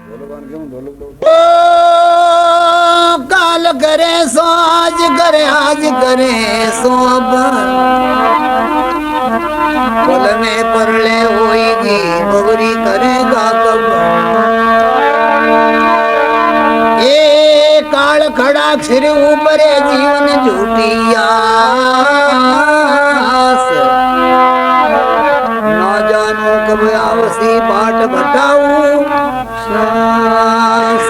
ओ काल करे सो आज करे, आज करे सो कल में परले होएगी बगरी करेगा कब। ये काल खड़ा सिर ऊपर जीवन झूठिया ना जानो कब आवसी बाट घटाऊ सांस।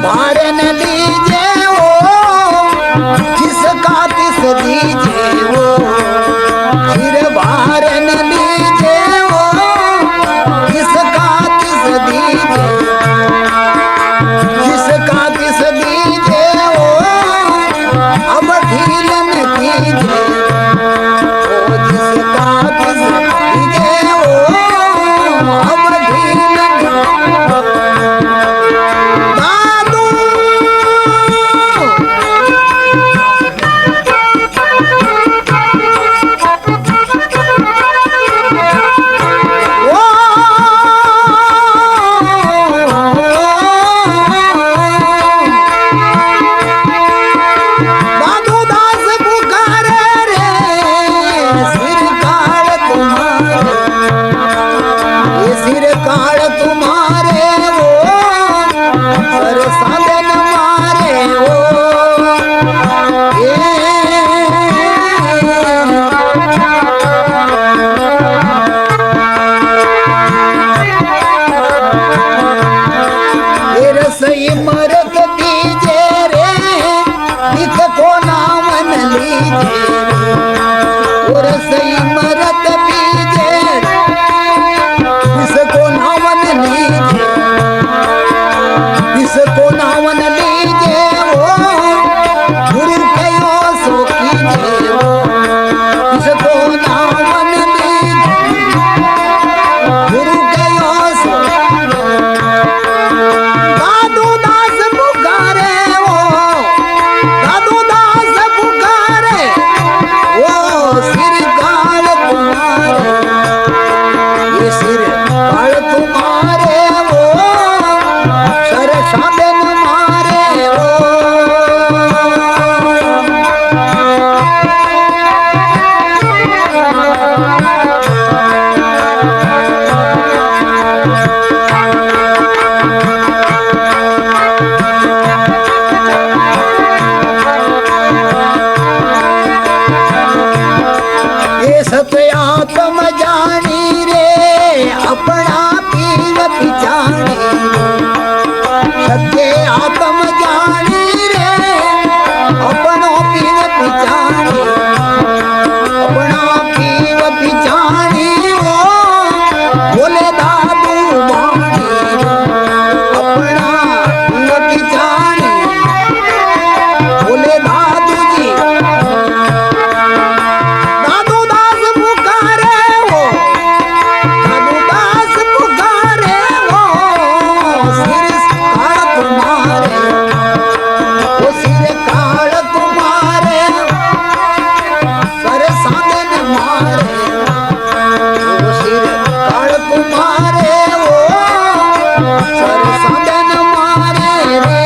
भार न लीजे ओ जिसका तिस दीजे ओ फिर भार न लीजे ओ जिसका तिस दीजे जिसका तिस दीजे ओ अब ढील न कीजे ओ जिसका तिस दीजे ओ अब ढील न दादू दादू दास पुकारे रे सिर काल तुम्हारे ये सिर काल तुम्हारे वो सर साधन मारे वो ये रसई मरत दीजे रे नित को नाम न लीजे रे वो रसई मरत बीजे इसको नाम न लीजे इसको नाम न लीजे वो गुरु कयो सो कीजे वो इसको नाम न लीजे गुरु कयो सो दादू दास पुकारे वो दादू दास पुकारे वो सिर काल तुम्हारे ये सिर काल तुम्हारे वो सर साधन मारे वो ये सत्यात्म जानी रे अपना पीव पिछानी सत्य आत्म जानी रे अपनो पीव पिछानी अपना पीव पिछानी ओ बोले दादू बाणी अपना पीव पिछानी बोले दादू जी दादू दास पुकारे वो दादू दास पुकारे वो सिर काल तुम्हारे वो सिर काल तुम्हारे सर साधन मारे वो सिर काल तुम्हारे वो सर साधन मारे रे